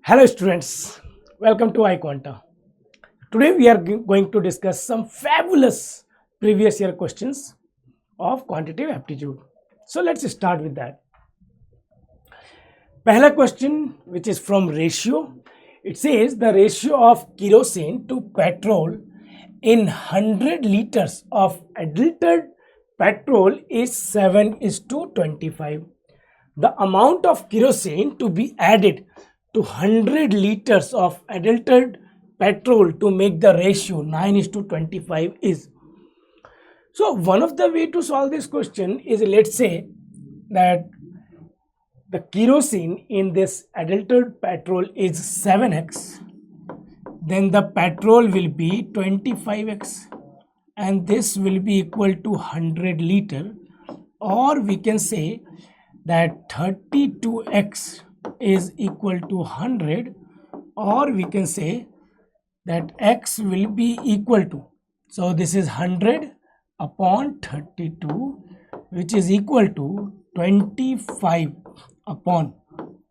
Hello students, welcome to iQuanta. Today we are going to discuss some fabulous previous year questions of quantitative aptitude. So let's start with that. Pehla question, which is from ratio. It says the ratio of kerosene to petrol in 100 liters of adulterated petrol is 7:25. The amount of kerosene to be added to 100 liters of adulterated petrol to make the ratio 9:25 is. So one of the way to solve this question is, let's say that the kerosene in this adulterated petrol is 7x, then the petrol will be 25x, and this will be equal to 100 liter, or we can say that 32x is equal to 100, or we can say that x will be equal to, so this is 100 upon 32, which is equal to 25 upon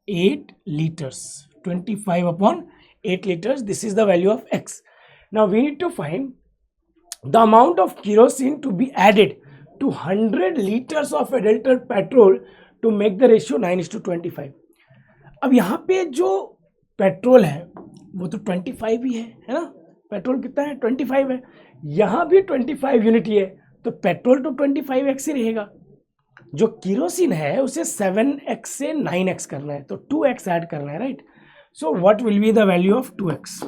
8 liters. 25 upon 8 liters, this is the value of x. Now we need to find the amount of kerosene to be added to 100 liters of adulterated petrol to make the ratio 9:25. अब यहाँ पे जो petrol है वो तो 25 ही है ना, petrol कितना है 25 है, यहाँ भी 25 यूनिट ही है, तो पेट्रोल तो 25x ही रहेगा. जो केरोसिन है उसे 7x से 9x करना है, तो 2x ऐड करना है, right. So what will be the value of 2x?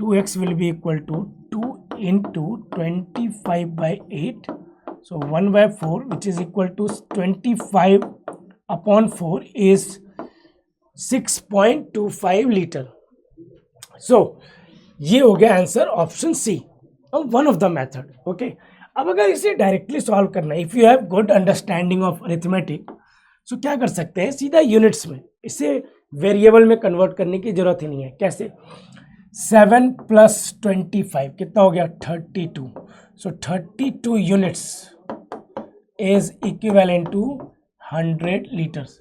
2x will be equal to 2 into 25/8, so 1/4, which is equal to 25 upon 4 is 6.25 litre. So ये हो गया answer option C, one of the method. Okay, अब अगर इसे directly solve करना है, if you have good understanding of arithmetic, so क्या कर सकते हैं, सीधा यूनिट्स में, इसे वेरिएबल में कन्वर्ट करने की जरूरत ही नहीं है. कैसे? 7 + 25 कितना हो गया 32. So 32 units is equivalent to 100 litres.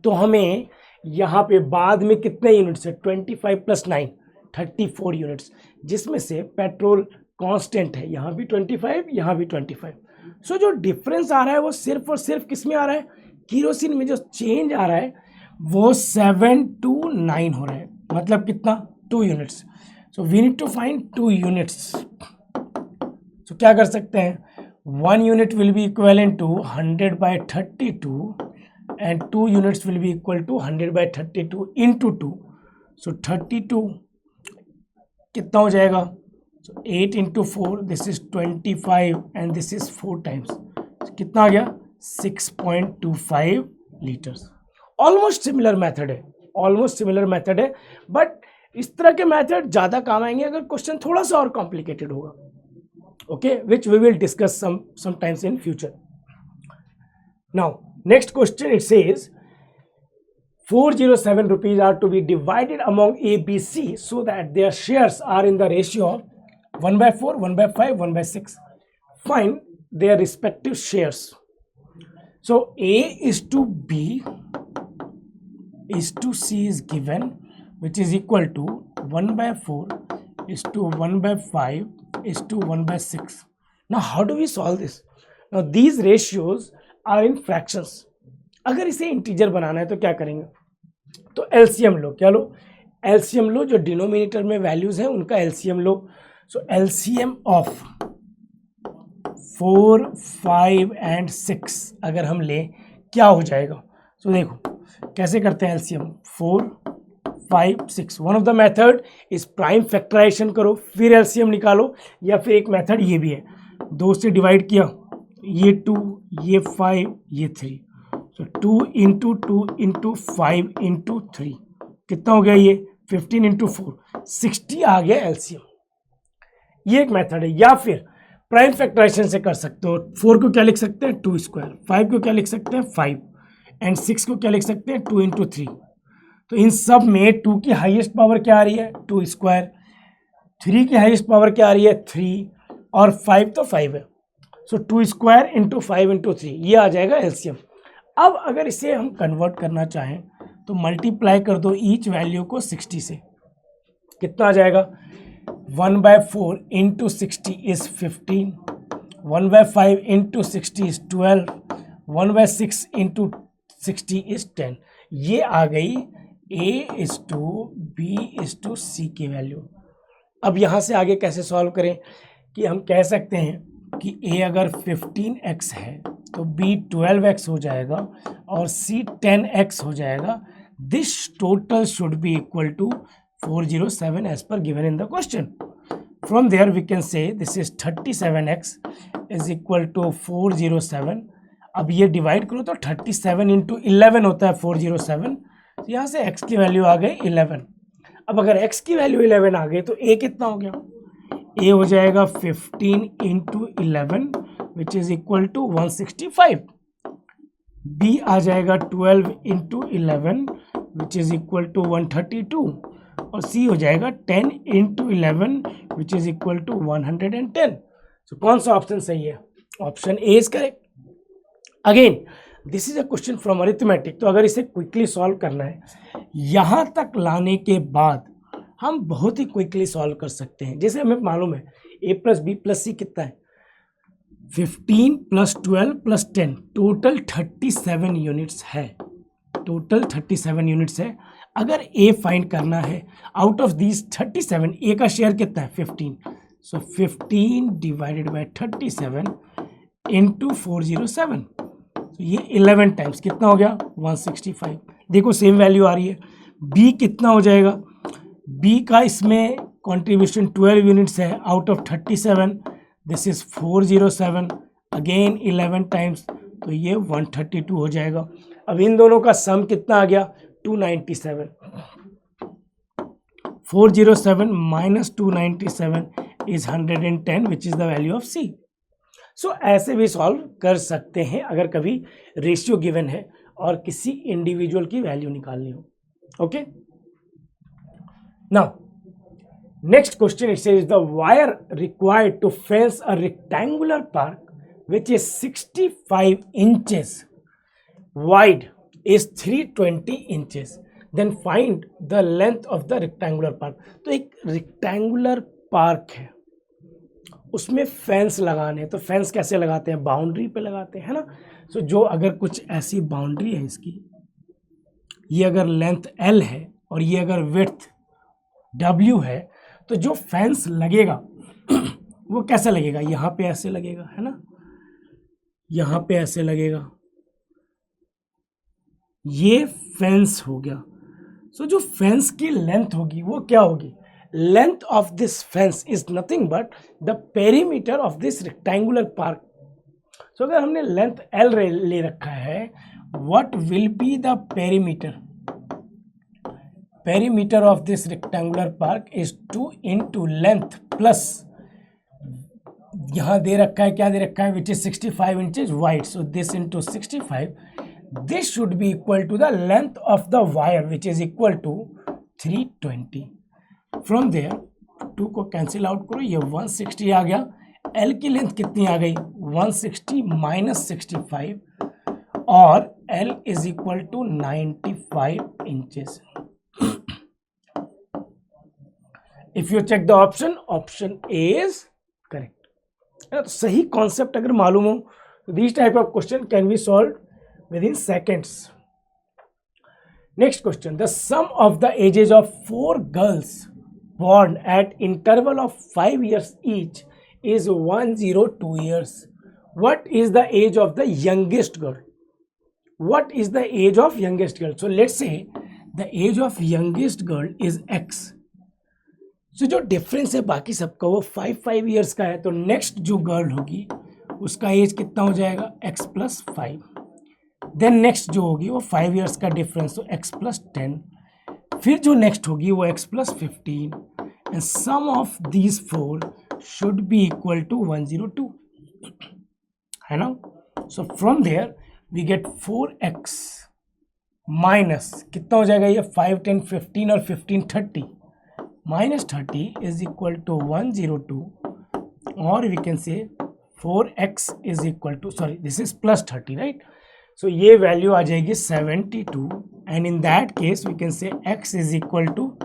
तो हमें यहाँ पे बाद में कितने यूनिट्स है, 25 + 9 34 यूनिट्स, जिसमें से पेट्रोल कांस्टेंट है, यहाँ भी 25, यहाँ भी 25. सो जो डिफरेंस आ रहा है वो सिर्फ और सिर्फ किस में आ रहा है, केरोसिन में जो चेंज आ रहा है वो 7 to 9 हो रहा है, मतलब कितना 2 units. So we need to find 2 units. So क्या कर सकते हैं, 1 unit will be equivalent to 100/32 and 2 units will be equal to 100/32 into 2. So 32 कितना हो जाएगा, so 8 into 4, this is 25 and this is 4 times, so कितना आ गया 6.25 लीटर्स. ऑलमोस्ट सिमिलर मेथड है, ऑलमोस्ट सिमिलर मेथड है, बट इस तरह के मेथड ज़्यादा काम आएंगे अगर क्वेश्चन थोड़ा सा और कॉम्प्लिकेटेड होगा. Okay, which we will discuss sometimes in future. Now next question, it says 407 rupees are to be divided among A, B, C so that their shares are in the ratio of 1/4, 1/5, 1/6. Find their respective shares. So A is to B is to C is given, which is equal to 1/4 is to 1/5 is to 1/6. Now how do we solve this? Now these ratios are in fractions. अगर इसे integer बनाना है तो क्या करेंगे, तो LCM लो. क्या लो, LCM लो, जो denominator में वैल्यूज हैं उनका LCM low. So LCM of 4, 5 and 6 अगर हम लें क्या हो जाएगा. सो देखो कैसे करते हैं LCM, 4, 5, 6. One of the method is prime factorisation करो फिर एलसीएम निकालो, या फिर एक मेथड ये भी है, 2 से डिवाइड किया, ये 2, ये 5, ये 3, सो 2 into 2 into 5 into 3 कितना हो गया, ये 15 into 4 60 आ गया एलसीएम. ये एक मेथड है. या फिर प्राइम फैक्टराइजेशन से कर सकते हो. 4 को क्या लिख सकते हैं 2 स्क्वायर, 5 को क्या लिख सकते हैं 5, एंड 6 को क्या लिख सकते हैं 2 into 3. तो इन सब में 2 की हाईएस्ट पावर क्या आ रही है 2 स्क्वायर, 3 की हाईएस्ट पावर क्या आ रही है 3, और 5 तो 5 है. सो 2 स्क्वायर into 5 into 3 ये आ जाएगा एलसीएम. अब अगर इसे हम कन्वर्ट करना चाहें तो मल्टीप्लाई कर दो ईच वैल्यू को 60 से, कितना आ जाएगा 1/4 into 60 is 15, 1/5 into 60 is 12, 1/6 into 60 is 10। ये आ गई A:B:C की वैल्यू। अब यहाँ से आगे कैसे सॉल्व करें कि हम कह सकते हैं कि A अगर 15x है तो B 12x हो जाएगा और C 10x हो जाएगा। This total should be equal to 407 as per given in the question. From there we can say this is 37x is equal to 407। अब ये डिवाइड करो तो 37 इंटू 11 होता है 407, तो यहाँ से x की वैल्यू आ गई 11। अब अगर x की वैल्यू 11 आ गई तो a कितना हो गया, a हो जाएगा 15 into 11 which is equal to 165, b आ जाएगा 12 into 11 which is equal to 132 और c हो जाएगा 10 into 11 which is equal to 110। So कौन सा ऑप्शन सही है, option A is correct. Again this is a question from arithmetic, तो अगर इसे क्विकली सॉल्व करना है यहाँ तक लाने के बाद हम बहुत ही क्विकली सॉल्व कर सकते हैं। जैसे हमें मालूम है a प्लस बी प्लस सी कितना है 15 प्लस 12 प्लस 10, टोटल 37 यूनिट्स है, टोटल 37 यूनिट्स है। अगर a फाइंड करना है आउट ऑफ दीज 37, a का शेयर कितना है 15, सो 15 डिवाइडेड बाय 37 इंटू 407, तो ये 11 टाइम्स कितना हो गया 165। देखो सेम वैल्यू आ रही है। b कितना हो जाएगा, b का इसमें कंट्रीब्यूशन 12 यूनिट्स है out of 37, this is 407, again 11 times, तो ये 132 हो जाएगा। अब इन दोनों का सम कितना आ गया 297, 407 minus 297 is 110 which is the value of c। सो ऐसे भी सॉल्व कर सकते हैं अगर कभी रेशियो गिवन है और किसी इंडिविजुअल की वैल्यू निकालनी हो। Okay, now next question it says the wire required to fence a rectangular park which is 65 inches wide is 320 inches, then find the length of the rectangular park। तो एक rectangular park है, उसमें fence लगाने, तो fence कैसे लगाते हैं, boundary पे लगाते हैं, है ना। सो जो अगर कुछ ऐसी बाउंड्री है इसकी, ये अगर लेंथ L है और ये अगर विड्थ W है, तो जो फेंस लगेगा वो कैसे लगेगा, यहाँ पे ऐसे लगेगा, है ना, यहाँ पे ऐसे लगेगा, ये फेंस हो गया। सो जो फेंस की लेंथ होगी वो क्या होगी, length of this fence is nothing but the perimeter of this rectangular park. So अगर हमने लेंथ L ले रखा है, what will be the perimeter, perimeter of this rectangular park is 2 into length plus यहाँ दे रखा है, क्या दे रखा है, which is 65 inches wide, so this into 65, this should be equal to the length of the wire which is equal to 320। from there 2 को cancel out करो, ये 160 आ गया। L की लेंथ कितनी आ गई 160 माइनस 65 और L is equal to 95 inches. If you check the option, option A is correct. तो सही कॉन्सेप्ट अगर मालूम हो तो this type of question can be solve within seconds। Next question, the sum of the ages of 4 girls born at interval of 5 years each is 102 years। What is the age of the youngest girl? What is the age of youngest girl? So let's say the age of youngest girl is x। So जो difference है बाकी सबका वो 5 years का है, तो next जो girl होगी उसका एज कितना हो जाएगा x प्लस 5। देन नेक्स्ट जो होगी वो 5 years का डिफरेंस, तो x प्लस 10, फिर जो नेक्स्ट होगी वो x plus 15 and sum of these 4 should be equal to 102, है ना। So from there we get 4x minus कितना हो जाएगा ये 5 10 15 और 15 30 माइनस 30 इज इक्वल टू 102, और we can say 4x is equal to, sorry this is plus 30 right. So ये value आ जाएगी 72 and in that case we can say x is equal to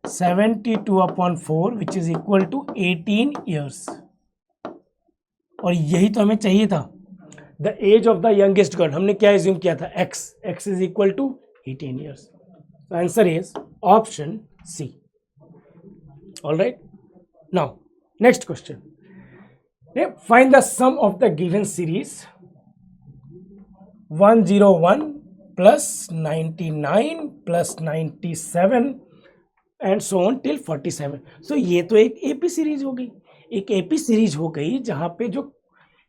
72/4 which is equal to 18 years. और यही तो हमें चाहिए था, the age of the youngest girl. हमने क्या एज्यूम किया था, x is equal to 18 years. So answer is option C. All right. Now next question. Find the sum of the given series 101 plus 99 plus 97 and so on till 47. So ये तो एक AP series हो गई, एक AP series हो गई जहाँ पे जो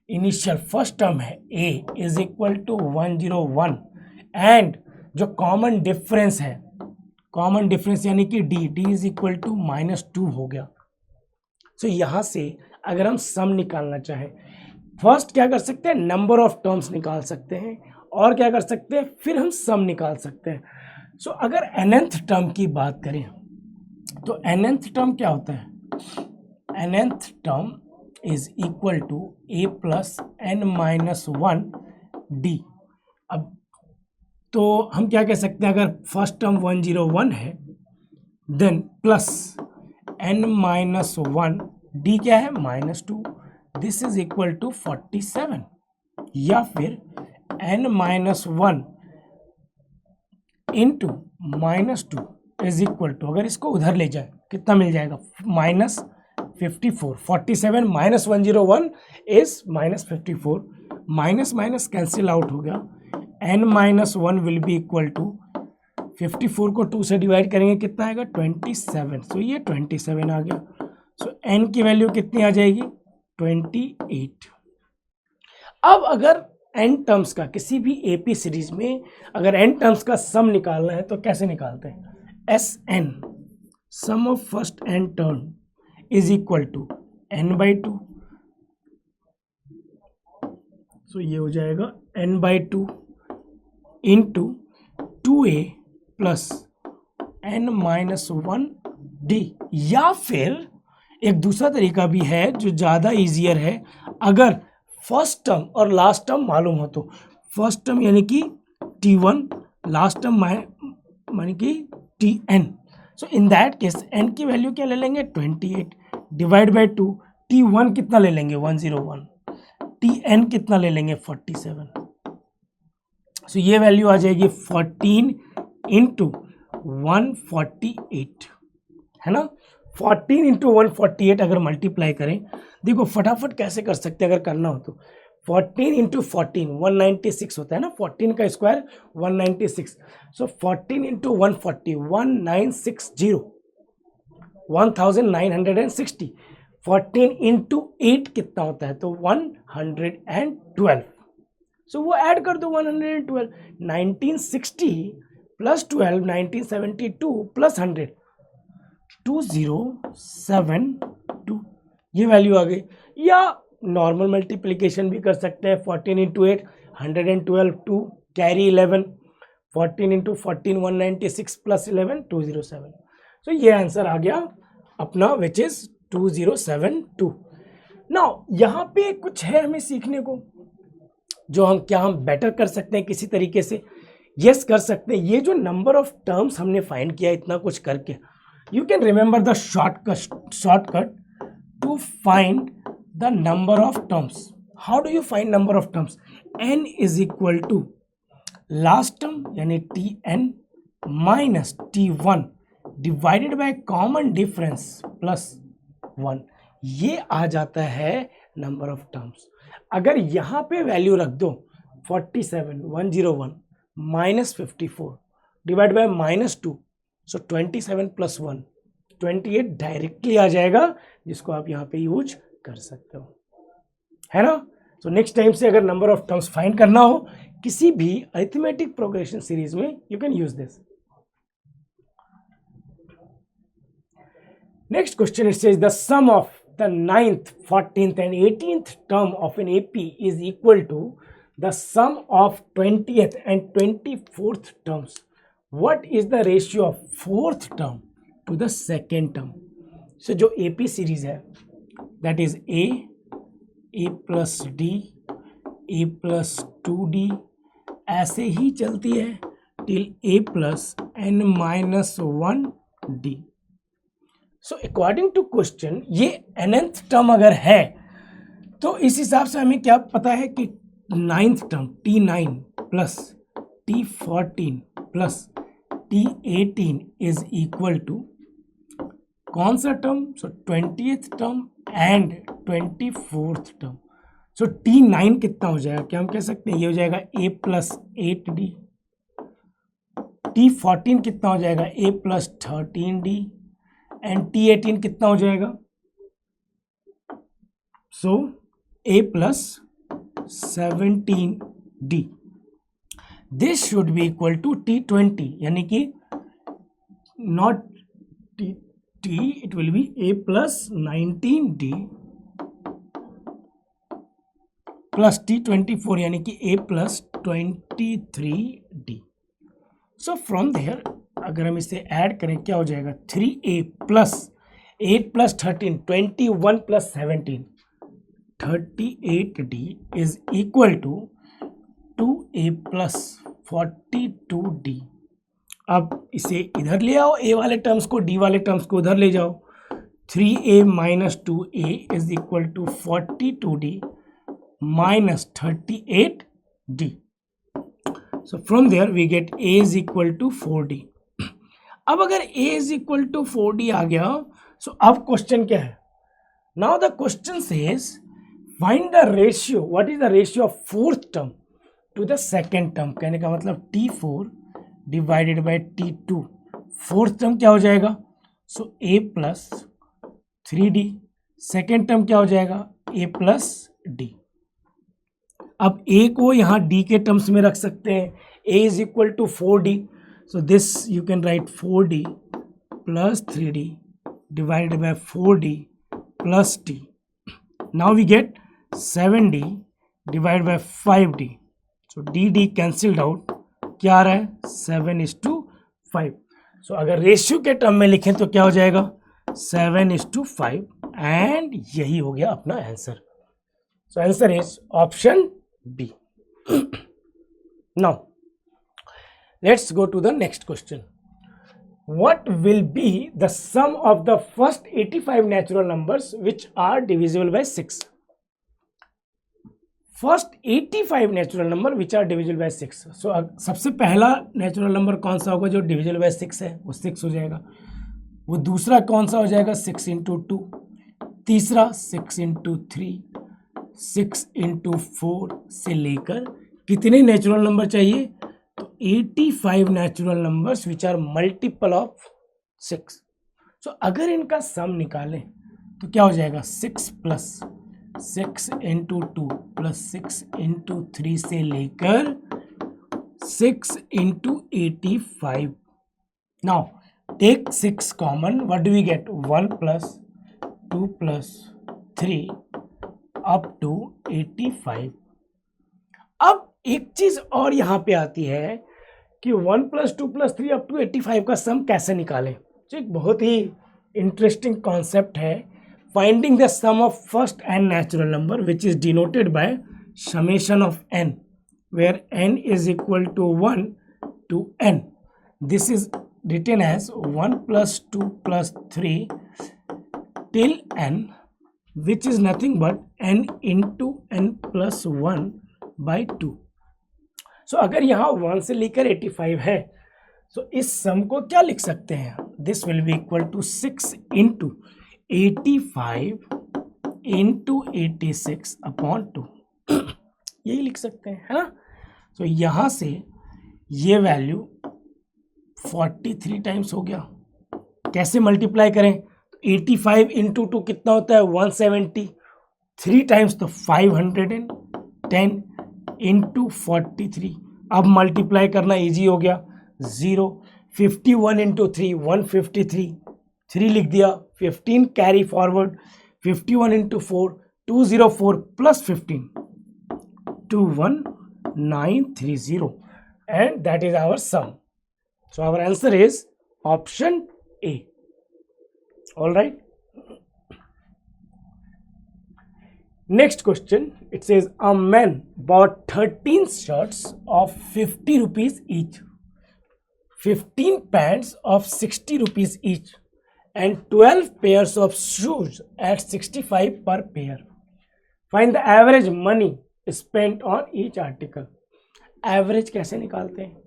इनिशियल फर्स्ट टर्म है A is equal to 101 and जो कॉमन डिफरेंस है, कॉमन डिफरेंस यानी कि D इज इक्वल टू -2 हो गया. सो यहाँ से अगर हम सम निकालना चाहें, फर्स्ट क्या कर सकते हैं, नंबर ऑफ टर्म्स निकाल सकते हैं, और क्या कर सकते हैं, फिर हम सम निकाल सकते हैं. सो अगर nth टर्म की बात करें तो nth टर्म क्या होता है, nth term is equal to a plus n-1 d. अब तो हम क्या कह सकते हैं, अगर फर्स्ट टर्म 101 है देन प्लस n-1 d क्या है, -2. This is equal to 47. या फिर n-1 into -2 is equal to, अगर इसको उधर ले जाए कितना मिल जाएगा, -54. 47 minus 101 is -54. Minus minus cancel out हो गया. n-1 will be equal to 54 को 2 से डिवाइड करेंगे कितना आएगा, 27. सो ये 27 आ गया. सो n की वैल्यू कितनी आ जाएगी, 28. अब अगर n टर्म्स का किसी भी AP सीरीज में अगर n टर्म्स का सम निकालना है तो कैसे निकालते हैं, Sn sum of first n term is equal to n/2. So ये हो जाएगा n/2 into 2a plus n-1 d. या फिर एक दूसरा तरीका भी है जो ज़्यादा ईजियर है, अगर फर्स्ट टर्म और लास्ट टर्म मालूम हो तो, फर्स्ट टर्म यानी कि T1, लास्ट टर्म यानी कि Tn. So in that case n की वैल्यू क्या ले लेंगे, 28 डिवाइड बाई 2. T1 कितना ले लेंगे, 101. Tn कितना ले लेंगे, 47. सो ये वैल्यू आ जाएगी 14 इंटू 148, है ना. 14 इंटू 148 अगर मल्टीप्लाई करें, देखो फटाफट कैसे कर सकते हैं अगर करना हो तो. 14 इंटू 14 196 होता है ना, 14 का स्क्वायर 196. सो 14 इंटू 140 1960 1960. 14 इंटू 8 कितना होता है, तो 112. सो वो ऐड कर दो 112. 1960 प्लस 12 1972 प्लस 100 2072. ये वैल्यू आ गई. या नॉर्मल मल्टीप्लिकेशन भी कर सकते हैं, 14 इंटू 8 112 2 कैरी 11. 14 into 14 196 plus 11 207. सो ये आंसर आ गया अपना विच इज 2072. नाउ यहाँ पे कुछ है हमें सीखने को, जो हम बेटर कर सकते हैं किसी तरीके से. यस कर सकते हैं. ये जो नंबर ऑफ टर्म्स हमने फाइंड किया इतना कुछ करके, you can remember the shortcut to find the number of terms. How do you find number of terms? n is equal to last term यानी Tn minus T1 divided by common difference plus 1. ये आ जाता है number of terms. अगर यहाँ पे value रख दो 47 101 minus 54 divided by -2, so 27 plus 1 28 directly आ जाएगा, जिसको आप यहाँ पे यूज कर सकते हो, है ना. सो नेक्स्ट टाइम से अगर नंबर ऑफ टर्म्स फाइंड करना हो किसी भी अरिथमेटिक प्रोग्रेशन सीरीज में, you can use this. Next question it says the sum of the 9th 14th and 18th term of an AP is equal to the sum of 20th and 24th terms. What is the ratio of 4th term to the second term? So जो AP series है that is A plus D, A plus 2D ऐसे ही चलती है till a plus n minus 1 d. So according to question ये nth term अगर है तो इस हिसाब से हमें क्या पता है कि ninth term t9 plus t14 plus t18 is equal to कौन सा term? So 20th term and 24th term. So t9 कितना हो जाएगा? क्या हम कह सकते हैं ये हो जाएगा a प्लस 8d. t14 कितना हो जाएगा? a plus 13d. And t18 कितना हो जाएगा? So a plus 17d. This should be equal to t20, यानी कि not t, it will be a plus 19d plus t24, यानी कि a plus 23d. So from there अगर हम इसे ऐड करें क्या हो जाएगा? 3a plus 8 plus 13 21 plus 17 38d is equal to 2a plus 42d. अब इसे इधर ले आओ, a वाले टर्म्स को, d वाले टर्म्स को उधर ले जाओ. 3a minus 2a is equal to 42d minus 38d. So from there we get a is equal to 4d. अब अगर a is equal to 4d आ गया, सो अब क्वेश्चन क्या है? Now the question says find the ratio. What is the ratio of fourth term to the second term? कहने का मतलब t4 divided by t2. Fourth term क्या हो जाएगा? So a plus 3d. Second term क्या हो जाएगा? a plus d. अब a को यहाँ d के टर्म्स में रख सकते हैं. a is equal to 4d. So this you can write 4d plus 3d divided by 4d plus d. Now we get 7d divide by 5d. So dd cancelled out. क्या आ रहा है? 7:5. सो अगर रेशियो के टर्म में लिखें तो क्या हो जाएगा? 7:5. एंड यही हो गया अपना answer. So answer is option B. Now let's go to the next question. What will be the sum of the first 85 natural numbers which are divisible by 6? First 85 natural number which are divisible by 6. So सबसे पहला natural number कौन सा होगा जो divisible by 6 है? वो 6 हो जाएगा. वो दूसरा कौन सा हो जाएगा? 6 इंटू 2. तीसरा 6 इंटू 3, 6 इंटू 4 से लेकर कितने नेचुरल नंबर चाहिए? तो 85 natural numbers which are multiple of 6. So अगर इनका सम निकालें तो क्या हो जाएगा? 6 प्लस 6 इंटू 2 प्लस 6 इंटू 3 से लेकर 6 into 85. Now take 6 common. What do we get? 1 plus 2 plus 3 up to 85. अब एक चीज और यहां पे आती है कि 1 प्लस 2 प्लस 3 अप टू 85 का सम कैसे निकालें. तो एक बहुत ही इंटरेस्टिंग कॉन्सेप्ट है. Finding the sum of first n natural number which is denoted by summation of n, where n is equal to 1 to n. This is written as 1 plus 2 plus 3 till n, which is nothing but n into n plus 1 by 2. So अगर यहाँ 1 से लेकर 85 है, so इस सम को क्या लिख सकते हैं? This will be equal to 6 into 85 into 86 upon 2. यही लिख सकते हैं, है ना. तो यहां से ये वैल्यू 43 टाइम्स हो गया. कैसे मल्टीप्लाई करें? तो 85 इंटू 2 कितना होता है? 170. 3 टाइम्स तो 510 इंटू 43. अब मल्टीप्लाई करना इजी हो गया. 0. 51 इंटू 3 153. 3 लिख दिया. 15 carry forward. 51 into 4 204 plus 15 21930 and that is our sum. So our answer is option A. All right. Next question, it says a man bought 13 shirts of 50 rupees each. 15 pants of 60 rupees each and 12 pairs of shoes at 65 per pair. Find the average money spent on each article. Average कैसे निकालते हैं?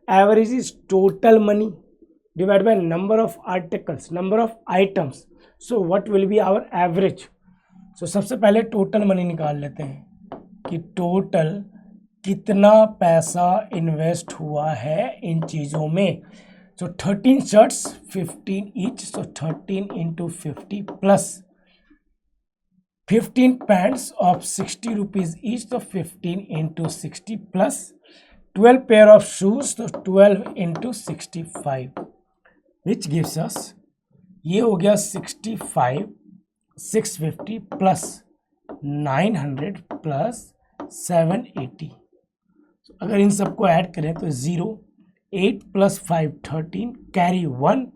Average is total money divided by number of articles, number of items. So what will be our average? So सबसे पहले total money निकाल लेते हैं कि total कितना पैसा इन्वेस्ट हुआ है इन चीज़ों में. So 13 shirts, 15 each, so 13 into 50 plus 15 pants of 60 rupees each, so 15 into 60 plus 12 pair of shoes, so 12 into 65, which gives us, ये हो गया 65, 650 plus 900 plus 780. so, अगर इन सबको ऐड करें तो 0, 8 plus 5 13, carry 1,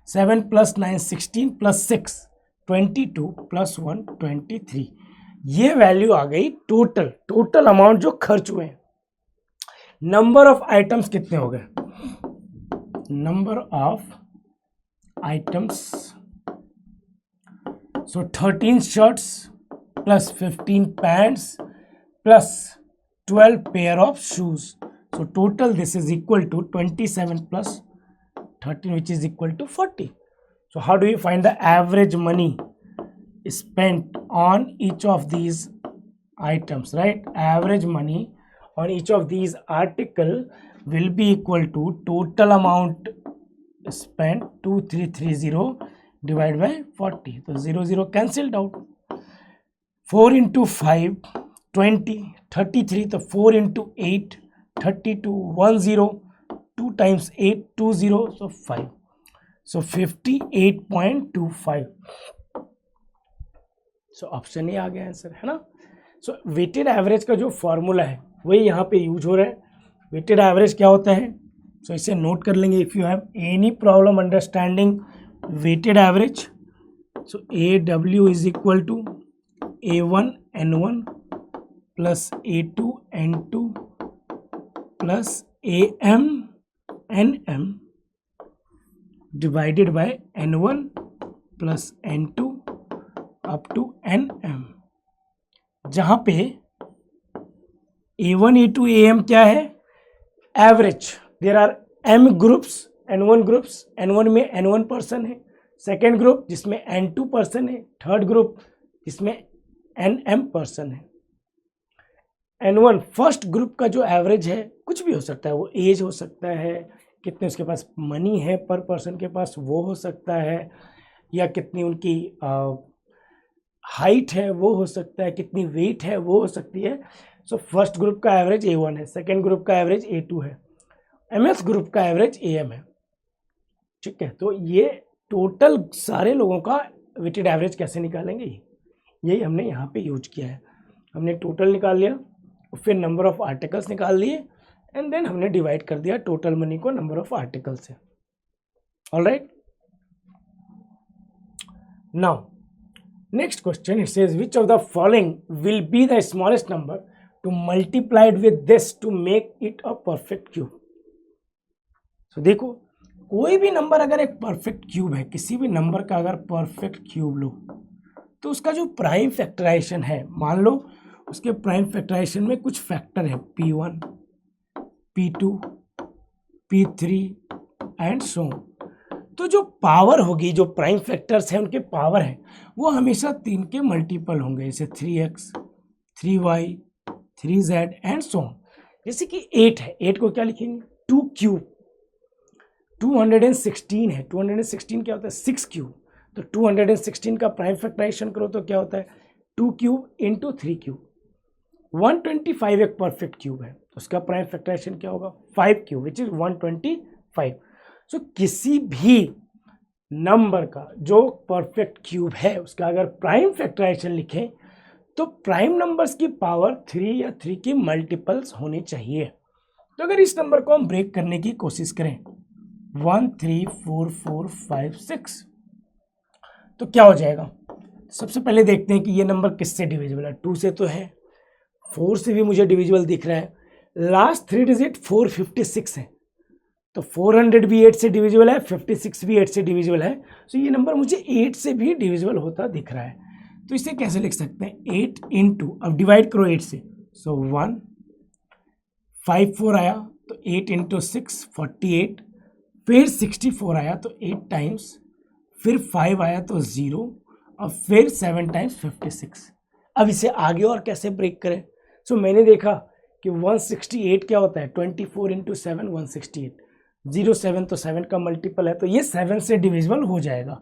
7 plus 9 16 plus 6 22 plus 1 23. ये वैल्यू आ गई total amount जो खर्च हुए हैं. नंबर ऑफ आइटम्स कितने हो गए? Number of items, so 13 shirts plus 15 pants plus 12 pair of shoes. So total this is equal to 27 plus 13, which is equal to 40. So how do you find the average money spent on each of these items, right? Average money on each of these article will be equal to total amount spent 2330 divided by 40. So 0 cancelled out. 4 into 5 20, 33, तो 4 into 8 32, 1 0, 2 times 8 20, so 5, so 58.25. So option ही आ गया answer, है ना. सो weighted average का जो formula है वही यहाँ पे यूज हो रहा है. वेटेड एवरेज क्या होता है? सो इसे नोट कर लेंगे. If you have any problem understanding weighted average, so AW is equal to A1 N1 plus A2 N2 plus AM NM divided by N1 plus N2 up to NM, जहाँ पे A1 A2 AM क्या है? Average. There are M groups, N1 groups. N1 में N1 person है, second group जिसमें N2 person है, third group जिसमें NM person है. N1 फर्स्ट ग्रुप का जो एवरेज है कुछ भी हो सकता है, वो एज हो सकता है, कितने उसके पास मनी है पर पर्सन के पास वो हो सकता है, या कितनी उनकी हाइट है वो हो सकता है, कितनी वेट है वो हो सकती है. सो फर्स्ट ग्रुप का एवरेज A1 है, सेकेंड ग्रुप का एवरेज A2 है, MS ग्रुप का एवरेज AM है. ठीक है, तो ये टोटल सारे लोगों का वेटेड एवरेज कैसे निकालेंगे, यही हमने यहाँ पे यूज किया है. हमने टोटल निकाल लिया, फिर नंबर ऑफ आर्टिकल्स निकाल लिए, एंड देन हमने डिवाइड कर दिया टोटल मनी को नंबर ऑफ आर्टिकल से. Alright, now next question, it says which of the following will be the smallest number to multiply it with this to make it a perfect cube. so देखो, कोई भी number अगर एक perfect cube है, किसी भी number का अगर परफेक्ट क्यूब लो तो उसका जो प्राइम फैक्टराइजेशन है, मान लो उसके प्राइम फैक्टराइजेशन में कुछ फैक्टर है P1 P2 P3 and so, तो जो पावर होगी, जो प्राइम फैक्टर्स हैं उनके पावर है, वो हमेशा 3 के मल्टीपल होंगे. जैसे 3x 3y 3z and so on. जैसे कि 8 है, 8 को क्या लिखेंगे? 2 क्यूब. 216 है, 216 क्या होता है? 6 क्यूब. तो 216 का प्राइम फैक्टराइजेशन करो तो क्या होता है? 2 क्यूब इंटू 3 क्यूब. 125 एक परफेक्ट क्यूब है, उसका प्राइम फैक्टराइजेशन क्या होगा? 5 क्यूब, विच इज 125. सो किसी भी नंबर का जो परफेक्ट क्यूब है उसका अगर प्राइम फैक्टराइजेशन लिखें तो प्राइम नंबर्स की पावर 3 या 3 की मल्टीपल्स होनी चाहिए. तो अगर इस नंबर को हम ब्रेक करने की कोशिश करें 1 3 4 4 5 6, तो क्या हो जाएगा? सबसे पहले देखते हैं कि ये नंबर किससे डिविजिबल है. 2 से तो है, 4 से भी मुझे डिविजिबल दिख रहा है, लास्ट 3 डिजिट 456 है, तो 400 भी 8 से डिविजिबल है, 56 भी 8 से डिविजिबल है। सो ये नंबर मुझे 8 से भी डिविजिबल होता दिख रहा है। तो इसे कैसे लिख सकते हैं, 8 इंटू, अब डिवाइड करो 8 से, सो 1, 5 4 आया तो 8 इंटू 6 48, फिर 64 आया तो 8 टाइम्स, फिर 5 आया तो 0, और फिर 7 टाइम्स 56। अब इसे आगे और कैसे ब्रेक करें? सो मैंने देखा कि 168 क्या होता है, 24 इंटू 7 168, 07 तो 7 का मल्टीपल है, तो ये 7 से डिविजिबल हो जाएगा।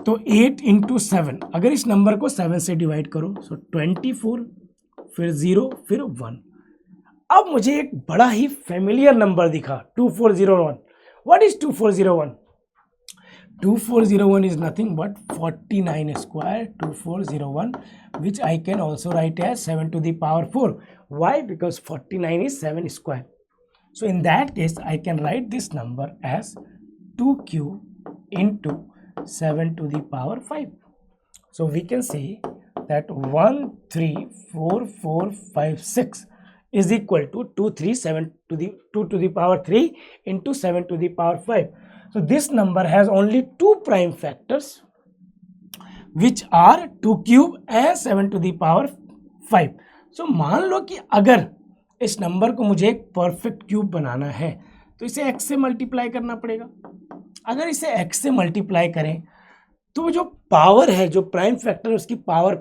तो 8 इंटू 7, अगर इस नंबर को 7 से डिवाइड करो, सो 24, फिर 0, फिर 1। अब मुझे एक बड़ा ही फेमिलियर नंबर दिखा, 2401। What is 2401? 2401 is nothing but 49 square, 2401, which I can also write as 7 to the power 4. Why? Because 49 is 7 square. So in that case, I can write this number as 2 cube into 7 to the power 5. So we can say that 13445 is equal to 237 to the 2 to the power 3 into 7 to the power 5. So this number has only two prime factors, which are 2 cube and 7 to the power 5. So मान लो कि अगर इस number को मुझे एक perfect cube बनाना है तो इसे x से मल्टीप्लाई करना पड़ेगा। अगर इसे x से मल्टीप्लाई करें तो जो पावर है, जो प्राइम फैक्टर है, उसकी पावर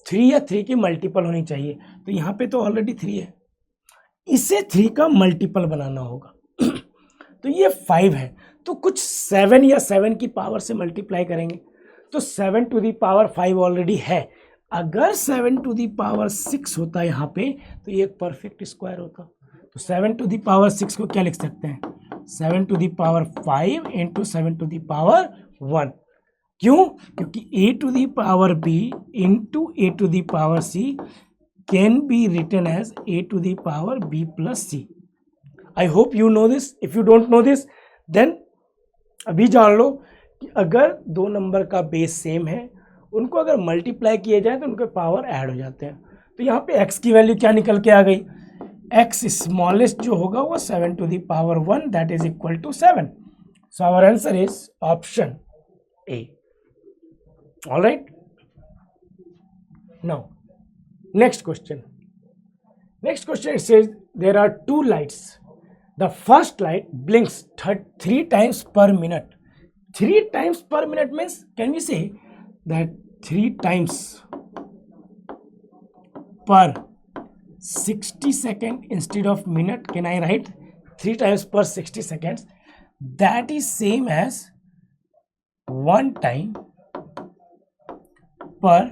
3 या 3 की मल्टीपल होनी चाहिए। तो यहाँ पे तो ऑलरेडी 3 है, इसे 3 का मल्टीपल बनाना होगा। तो ये 5 है, तो कुछ 7 या 7 की पावर से मल्टीप्लाई करेंगे, तो 7 टू दी पावर 5 ऑलरेडी है। अगर 7 टू दी पावर 6 होता यहाँ पे तो ये एक परफेक्ट स्क्वायर होता। तो 7 टू दी पावर 6 को क्या लिख सकते हैं, 7 to the power 5 into 7 to the power 1। क्यों? क्योंकि a to the power b into a to the power c can be written as a to the power b plus c। I hope you know this. If you don't know this then अभी जान लो कि अगर दो number का base same है, उनको अगर multiply किए जाए तो उनके पावर ऐड हो जाते हैं। तो यहाँ पे x की वैल्यू क्या निकल के आ गई, x स्मॉलेस्ट जो होगा वो 7 to the power 1, that is equal to 7। So our answer is option A. Alright, now next question. Next question it says there are two lights. The first light blinks 3 times per minute. 3 times per minute means, can we say that 3 times per 60 second instead of minute? Can I write 3 times per 60 seconds? That is same as 1 time per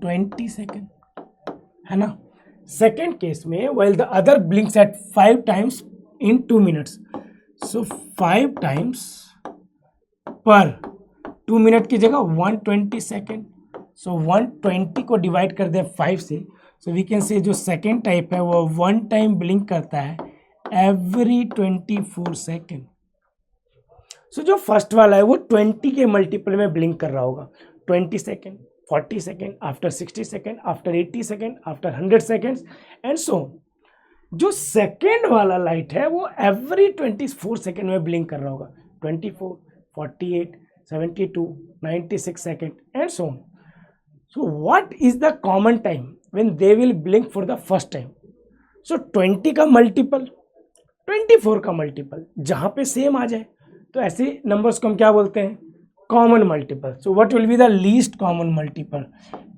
20 second, है ना। Second case में while the other blinks at 5 times in 2 minutes, so 5 times per 2 minute की जगह 120 second. सो 120 को divide कर दें 5 से, सो we can से जो सेकेंड टाइप है वो 1 टाइम ब्लिंक करता है एवरी 24 सेकेंड। सो जो फर्स्ट वाला है वो 20 के मल्टीपल में ब्लिंक कर रहा होगा, 20 second, 40 second, after 60 second, after 80 second, after 100 seconds and so. जो सेकेंड वाला लाइट है वो एवरी 24 सेकेंड में ब्लिंक कर रहा होगा, 24, 48, 72, 96 second and so on. So what is the common time when they will blink for the first time? So 20 का multiple, 24 का मल्टीपल, जहां पे सेम आ जाए तो ऐसे नंबर्स को हम क्या बोलते हैं, common multiple. So what will be the least common multiple?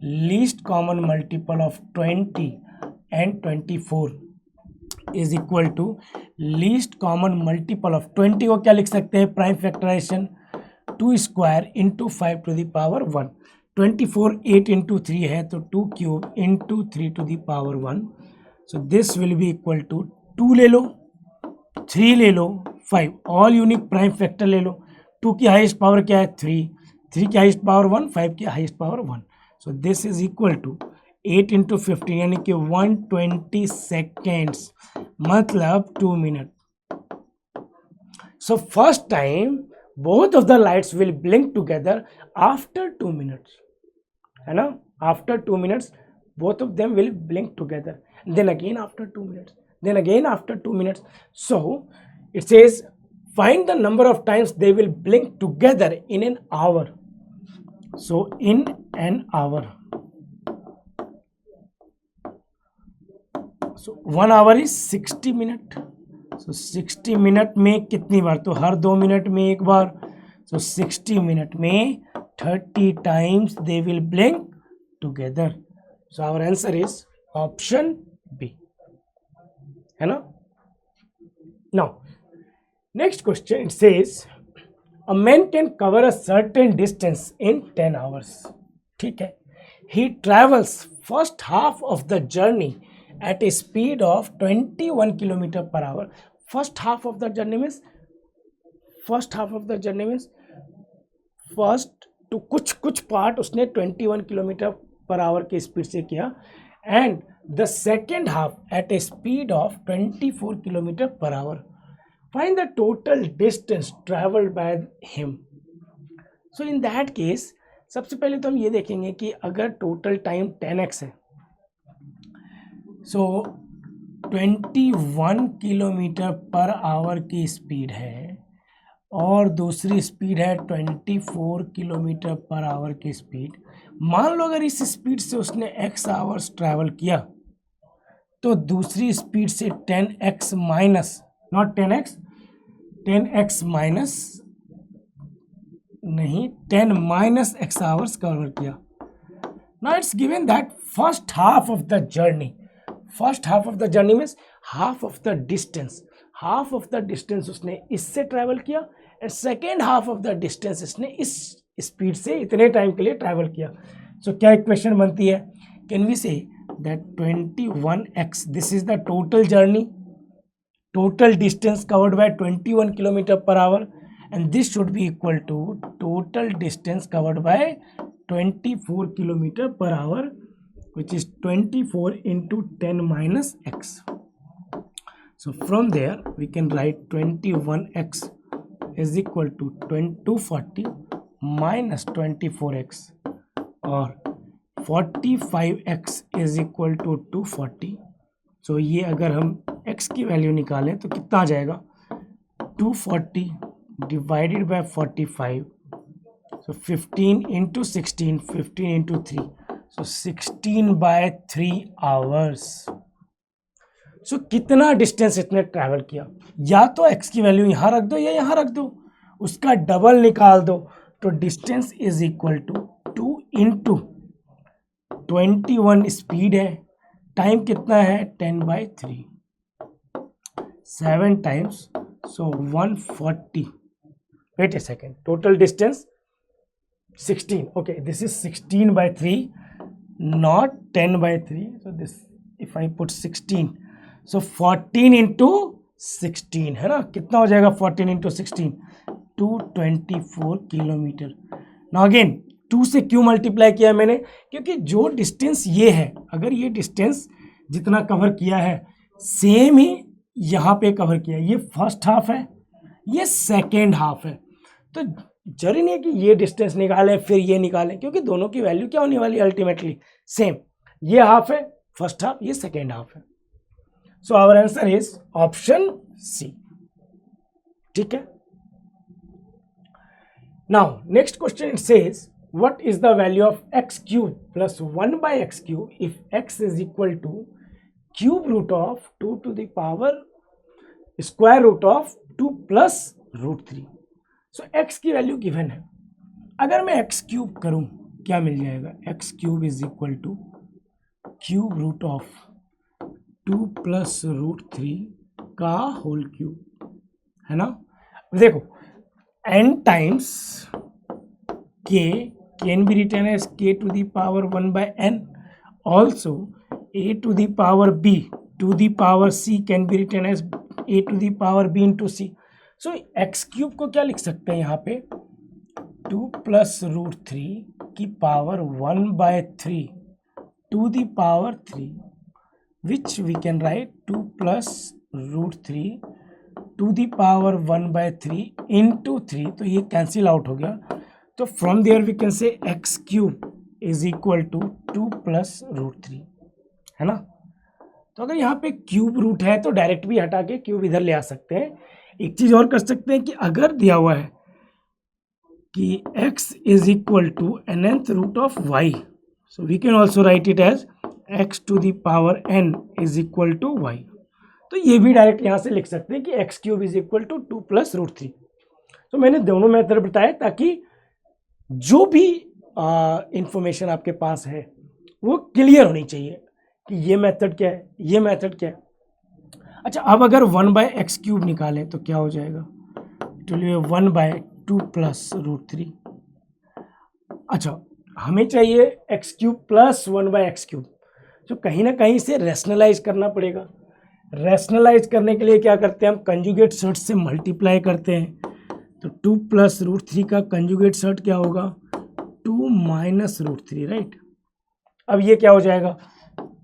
Least common multiple of 20 and 24 is equal to least common multiple of 20 को क्या लिख सकते हैं, prime factorization 2 square into 5 to the power 1। 24 8 इंटू 3 है तो 2 cube into 3 to the power 1। So this will be equal to 2 ले लो, 3 ले लो, 5, ऑल यूनिक प्राइम फैक्टर ले लो। 2 की हाईएस्ट पावर क्या है 3, 3 की हाईएस्ट पावर 1, 5 की highest power 1। So this is equal to 8 into 15 यानी कि 120 सेकेंड्स, मतलब 2 minute. So first time both of the lights will blink together after 2 minutes, है ना। After 2 minutes both of them will blink together, then again after 2 minutes, then again after 2 minutes. So It says find the number of times they will blink together in an hour. So in an hour, so 1 hour is 60 minute. So 60 minute में कितनी बार, तो हर 2 minute में एक बार. So 60 minute में 30 times they will blink together. So our answer is option B. है ना? Now next question, it says a man can cover a certain distance in 10 hours. ठीक है. He travels first half of the journey at a speed of 21 km per hour. First half of the journey means first to कुछ part उसने 21 km per hour के speed से किया, and the second half at a speed of 24 km per hour. Find the total distance traveled by him. So in that case, सबसे पहले तो हम ये देखेंगे कि अगर टोटल टाइम 10x है, so 21 किलोमीटर पर आवर की स्पीड है और दूसरी स्पीड है 24 किलोमीटर पर आवर की स्पीड. मान लो अगर इस स्पीड से उसने x आवर्स ट्रैवल किया, तो दूसरी स्पीड से 10x minus, not 10x minus नहीं, 10 माइनस x आवर्स कवर किया. Now it's given that first half of the journey means half of the distance उसने इससे ट्रैवल किया, and second half of the distance इसने इस speed से इतने time के लिए ट्रैवल किया. सो क्या इक्वेशन बनती है? Can we say that 21x, this is the total journey, total distance covered by 21 km per hour, and this should be equal to total distance covered by 24 km per hour, which is 24 into 10 minus x. So from there we can write 21x is equal to 240 minus 24x, or 45x is equal to 240. So ये अगर हम x की value निकालें तो कितना आ जाएगा? 240 divided by 45, so 15 into 16, 15 into 3, so 16/3 hours. So कितना डिस्टेंस इसने ट्रैवल किया? या तो x की वैल्यू यहाँ रख दो या यहाँ रख दो, उसका डबल निकाल दो, तो distance is equal to 2 into 21 speed है, टाइम कितना है 10/3, 7 times, so 140. Wait a second, total distance 16. Okay, this is 16/3, not 10/3. So this, if I put 16, so 14 into 16 है ना, कितना हो जाएगा 14 into 16? 224 किलोमीटर. Now again 2 से क्यों मल्टीप्लाई किया मैंने? क्योंकि जो डिस्टेंस ये है, अगर ये डिस्टेंस जितना कवर किया है सेम ही यहाँ पे कवर किया, ये फर्स्ट हाफ है, ये सेकेंड हाफ है, तो जरूरी नहीं है कि ये डिस्टेंस निकालें फिर ये निकालें, क्योंकि दोनों की वैल्यू क्या होने वाली है अल्टीमेटली सेम. ये हाफ है फर्स्ट हाफ, ये सेकेंड हाफ है. So our answer is option C. ठीक है. Now next question it says what is the value of x cube plus 1/x cube if x is equal to cube root of 2 to the power square root of 2 plus root 3. So x की value given है, अगर मैं x cube करूं क्या मिल जाएगा? x cube is equal to cube root of 2 plus root 3 का whole cube, है ना. देखो n times k can be written as k to the power 1/n. Also a to the power b to the power c can be written as a to the power b into c. So x cube को क्या लिख सकते हैं यहाँ पे? 2 plus root 3 की power 1/3 to the power 3, which we can write 2 plus root 3 to the power 1/3 into 3. तो ये कैंसिल आउट हो गया, तो from there we can say x cube is equal to 2 plus root 3, है ना. तो अगर यहाँ पे क्यूब रूट है तो डायरेक्ट भी हटा के क्यूब इधर ले आ सकते हैं, एक चीज और कर सकते हैं कि अगर दिया हुआ है कि x is equal to nth root of y, so we can also write it as x to the power n is equal to y। तो ये भी डायरेक्ट यहाँ से लिख सकते हैं कि x cube is equal to 2 plus root 3। तो मैंने दोनों मेथड बताए ताकि जो भी इंफॉर्मेशन आपके पास है वो क्लियर होनी चाहिए कि ये मेथड क्या है, ये मेथड क्या है। अच्छा, अब अगर 1/x क्यूब निकालें तो क्या हो जाएगा, तो 1/2 प्लस रूट 3। अच्छा, हमें चाहिए x cube plus 1/x cube, तो कहीं ना कहीं से रैशनलाइज करना पड़ेगा। रैशनलाइज करने के लिए क्या करते हैं हम, कंजुगेट सर्ट से मल्टीप्लाई करते हैं। तो 2 प्लस रूट 3 का कंजुगेट सर्ट क्या होगा, 2 माइनस रूट 3, राइट। अब ये क्या हो जाएगा,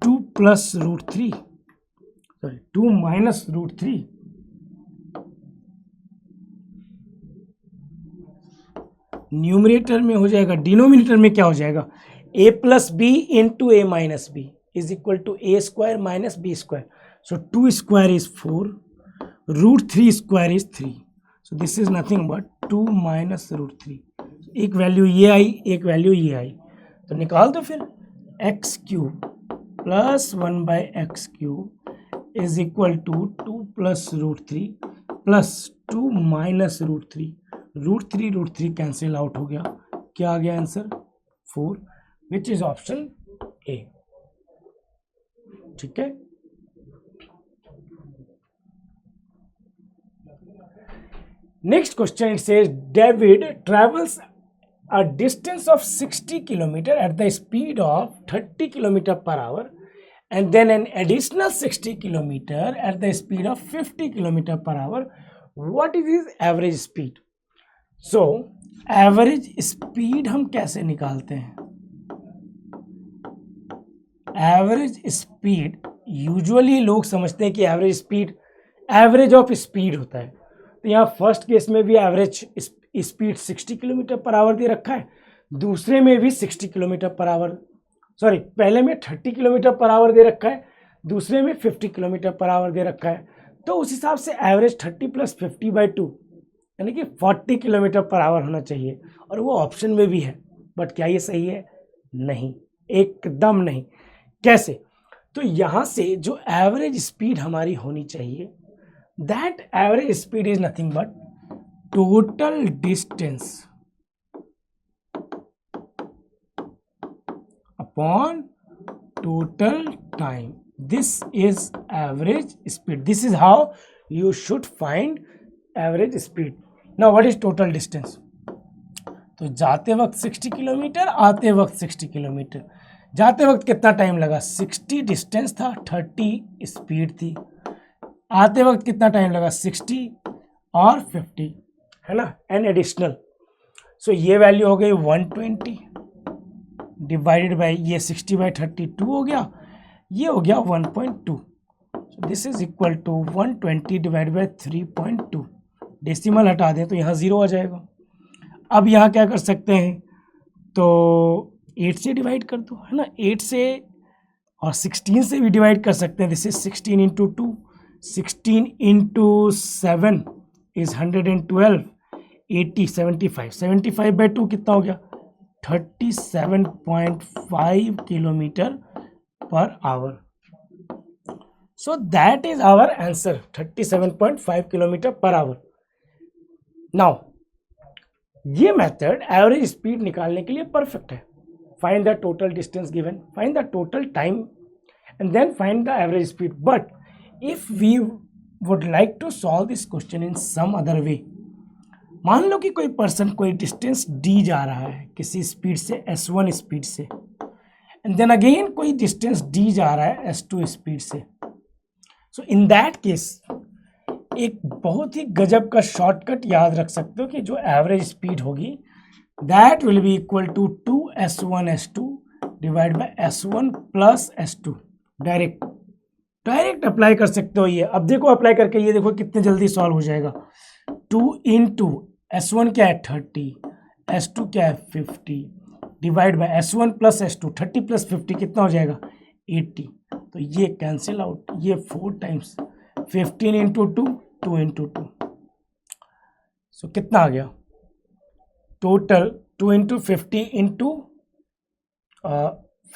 2 plus root 3, sorry 2 minus root 3, numerator में हो जाएगा, डिनोमिनेटर में क्या हो जाएगा, a plus b into a minus b is equal to a square minus b square. So 2 square is 4, root 3 square is 3, so this is nothing but 2 minus root 3। एक value ये आई, एक वैल्यू ये आई, तो निकाल दो फिर। X cube plus 1/x cube is equal to 2 plus root 3 plus 2 minus root 3। Root 3 cancel out हो गया, क्या आ गया answer, 4, which is option A. ठीक है, next question, it says David travels a distance of 60 kilometer at the speed of 30 kilometer per hour and then an additional 60 kilometer at the speed of 50 kilometer per hour. What is his average speed? So average speed हम कैसे निकालते हैं, average speed usually लोग समझते हैं कि average speed average of speed होता है। तो यहाँ फर्स्ट केस में भी average speed 60 kilometre per hour दे रखा है, दूसरे में भी 60 किलोमीटर पर आवर, सॉरी पहले में 30 किलोमीटर पर आवर दे रखा है, दूसरे में 50 किलोमीटर पर आवर दे रखा है। तो उस हिसाब से एवरेज 30 प्लस 50/2 यानी कि 40 किलोमीटर पर आवर होना चाहिए, और वो ऑप्शन में भी है। बट क्या ये सही है, नहीं, एकदम नहीं। कैसे, तो यहाँ से जो एवरेज स्पीड हमारी होनी चाहिए, that average speed is nothing but total distance upon total time. This is average speed, this is how you should find average speed. Now what is total distance, तो जाते वक्त 60 किलोमीटर, आते वक्त 60 kilometre. जाते वक्त कितना टाइम लगा, 60 distance था, 30 स्पीड थी। आते वक्त कितना टाइम लगा, 60 और 50, है ना, एंड एडिशनल। सो ये वैल्यू हो गई 120 डिवाइडेड बाई ये 60/32 हो गया, ये हो गया 1.2। So this is equal to 120 divided by 3.2। Decimal हटा दें तो यहाँ 0 आ जाएगा। अब यहाँ क्या कर सकते हैं, तो 8 से डिवाइड कर दो, है ना, 8 से और 16 से भी डिवाइड कर सकते हैं। This is 16 into 2, 16 into 7 is 112, 80, 75, 75/2 कितना हो गया, 37.5 kilometre per hour. So that is our answer, 37.5 kilometre per hour. Now ये मेथड एवरेज स्पीड निकालने के लिए परफेक्ट है। Find the total distance given, find the total time and then find the average speed. But if we would like to solve this question in some other way, मान लो कि कोई person कोई distance D जा रहा है किसी speed से, s1 स्पीड से, एंड देन अगेन कोई डिस्टेंस डी जा रहा है s2 स्पीड से। सो इन दैट केस एक बहुत ही गजब का शॉर्टकट याद रख सकते हो कि जो एवरेज स्पीड होगी that will be equal to 2s1 s2 divide by s1 plus s2। Direct apply कर सकते हो ये। अब देखो अप्लाई करके ये देखो कितने जल्दी सॉल्व हो जाएगा। 2 इंटू s1 क्या है 30, s2 क्या है 50 divide by s1 plus s2, 30 plus 50 कितना हो जाएगा 80। तो ये कैंसिल आउट, ये 4 टाइम्स 15 इंटू 2, 2 इंटू 2, सो कितना आ गया टोटल 2 इंटू 50 इंटू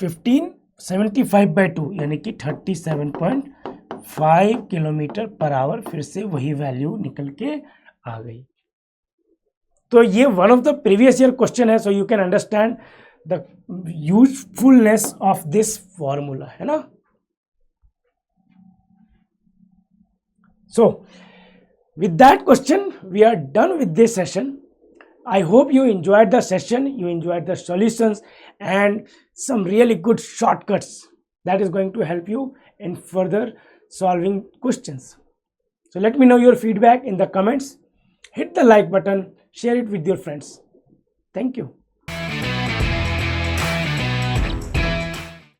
1575/2 यानी कि 37.5 किलोमीटर पर आवर। फिर से वही वैल्यू निकल के आ गई। तो ये one of the previous year question है, so you can understand the usefulness of this formula, है ना। So with that question we are done with this session. I hope you enjoyed the session, you enjoyed the solutions and some really good shortcuts that is going to help you in further solving questions. So let me know your feedback in the comments. Hit the like button, share it with your friends. Thank you.